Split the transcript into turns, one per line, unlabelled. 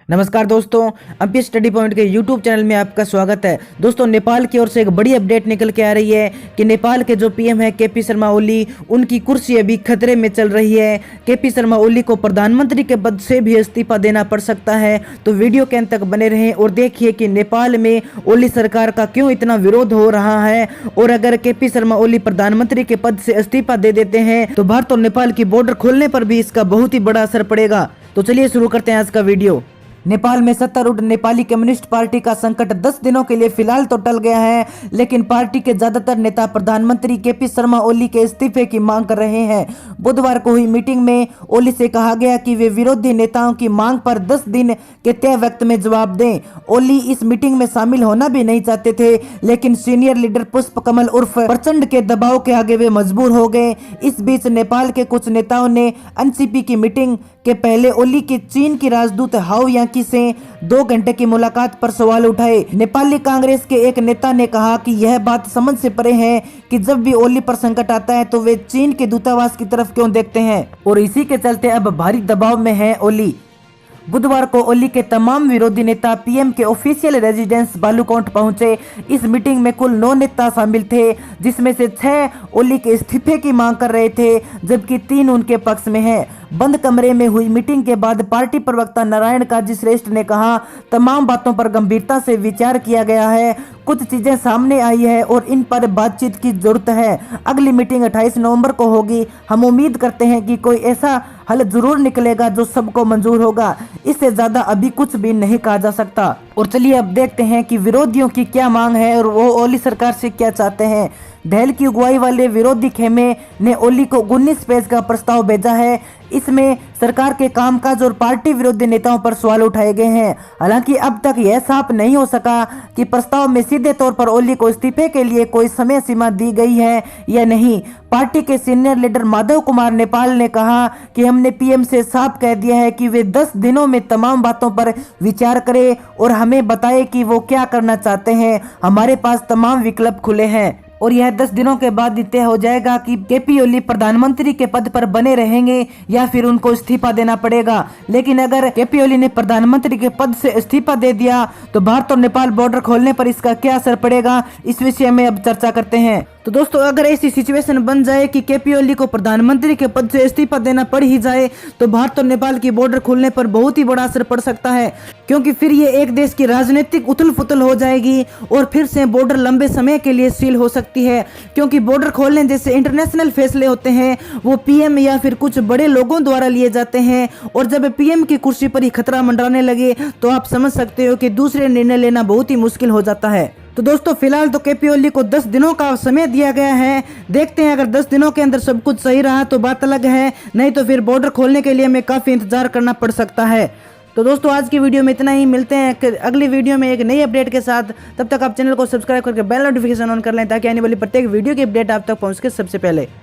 नमस्कार दोस्तों, MP study point के यूट्यूब चैनल में आपका स्वागत है। दोस्तों, नेपाल की ओर से एक बड़ी अपडेट निकल के आ रही है कि नेपाल के जो पीएम है केपी शर्मा ओली, उनकी कुर्सी अभी खतरे में चल रही है। केपी शर्मा ओली को प्रधानमंत्री के पद से भी इस्तीफा देना पड़ सकता है। तो वीडियो के अंत तक बने रहें और देखिए कि नेपाल में ओली सरकार का क्यों इतना विरोध हो रहा है। और अगर केपी शर्मा ओली प्रधानमंत्री के पद से इस्तीफा दे देते हैं तो भारत और नेपाल की बॉर्डर खोलने पर भी इसका बहुत ही बड़ा असर पड़ेगा। तो चलिए शुरू करते हैं आज का वीडियो। नेपाल में सत्तारूढ़ नेपाली कम्युनिस्ट पार्टी का संकट 10 दिनों के लिए फिलहाल तो टल गया है, लेकिन पार्टी के ज्यादातर नेता प्रधानमंत्री केपी शर्मा ओली के इस्तीफे की मांग कर रहे हैं। बुधवार को हुई मीटिंग में ओली से कहा गया कि वे विरोधी नेताओं की मांग पर 10 दिन के तय वक्त में जवाब दें। ओली इस मीटिंग में शामिल होना भी नहीं चाहते थे, लेकिन सीनियर लीडर पुष्प कमल उर्फ प्रचंड के दबाव के आगे वे मजबूर हो गए। इस बीच नेपाल के कुछ नेताओं ने एनसीपी की मीटिंग के पहले ओली की चीन की राजदूत हाउ याकी से 2 घंटे की मुलाकात पर सवाल उठाए। नेपाली कांग्रेस के एक नेता ने कहा कि यह बात समझ से परे है कि जब भी ओली पर संकट आता है तो वे चीन के दूतावास की तरफ क्यों देखते हैं, और इसी के चलते अब भारी दबाव में है ओली। बुधवार को ओली के तमाम विरोधी नेता पीएम के ऑफिशियल रेजिडेंस बालूकोट पहुंचे। इस मीटिंग में कुल 9 नेता शामिल थे, जिसमें से 6 ओली के इस्तीफे की मांग कर रहे थे, जबकि 3 उनके पक्ष में हैं। बंद कमरे में हुई मीटिंग के बाद पार्टी प्रवक्ता नारायण काजी श्रेष्ठ ने कहा, तमाम बातों पर गंभीरता से विचार किया गया है, कुछ चीजें सामने आई है और इन पर बातचीत की जरूरत है। अगली मीटिंग 28 नवंबर को होगी। हम उम्मीद करते हैं कि कोई ऐसा हल जरूर निकलेगा जो सबको मंजूर होगा। इससे ज्यादा अभी कुछ भी नहीं कहा जा सकता। और चलिए अब देखते हैं कि विरोधियों की क्या मांग है और वो ओली सरकार से क्या चाहते हैं। दहल की अगुवाई वाले विरोधी खेमे ने ओली को 19 पेज का प्रस्ताव भेजा है। इसमें सरकार के कामकाज और पार्टी विरोधी नेताओं पर सवाल उठाए गए हैं। हालांकि अब तक यह साफ नहीं हो सका कि प्रस्ताव में सीधे तौर पर ओली को इस्तीफे के लिए कोई समय सीमा दी गई है या नहीं। पार्टी के सीनियर लीडर माधव कुमार नेपाल ने कहा कि हमने पीएम से साफ कह दिया है कि वे 10 दिनों में तमाम बातों पर विचार करें और हमें बताए कि वो क्या करना चाहते हैं। हमारे पास तमाम विकल्प खुले हैं और यह 10 दिनों के बाद तय हो जाएगा कि केपी ओली प्रधानमंत्री के पद पर बने रहेंगे या फिर उनको इस्तीफा देना पड़ेगा। लेकिन अगर केपी ओली ने प्रधानमंत्री के पद से इस्तीफा दे दिया तो भारत और नेपाल बॉर्डर खोलने पर इसका क्या असर पड़ेगा, इस विषय में अब चर्चा करते हैं। तो दोस्तों, अगर ऐसी सिचुएशन बन जाए कि केपी ओली को प्रधानमंत्री के पद से इस्तीफा देना पड़ ही जाए तो भारत और नेपाल की बॉर्डर खोलने पर बहुत ही बड़ा असर पड़ सकता है, क्योंकि फिर ये एक देश की राजनीतिक उथल पुथल हो जाएगी और फिर से बॉर्डर लंबे समय के लिए सील हो सकती है। क्योंकि बॉर्डर खोलने जैसे इंटरनेशनल फैसले होते हैं वो पीएम या फिर कुछ बड़े लोगों द्वारा लिए जाते हैं, और जब पीएम की कुर्सी पर ही खतरा मंडराने लगे तो आप समझ सकते हो कि दूसरे निर्णय लेना बहुत ही मुश्किल हो जाता है। तो दोस्तों, फिलहाल तो केपी ओली को 10 दिनों का समय दिया गया है। देखते हैं, अगर 10 दिनों के अंदर सब कुछ सही रहा तो बात अलग है, नहीं तो फिर बॉर्डर खोलने के लिए हमें काफी इंतजार करना पड़ सकता है। तो दोस्तों, आज की वीडियो में इतना ही। मिलते हैं अगली वीडियो में एक नई अपडेट के साथ। तब तक आप चैनल को सब्सक्राइब करके बेल नोटिफिकेशन ऑन कर लें ताकि आने वाली प्रत्येक वीडियो की अपडेट आप तक पहुंच के सबसे पहले।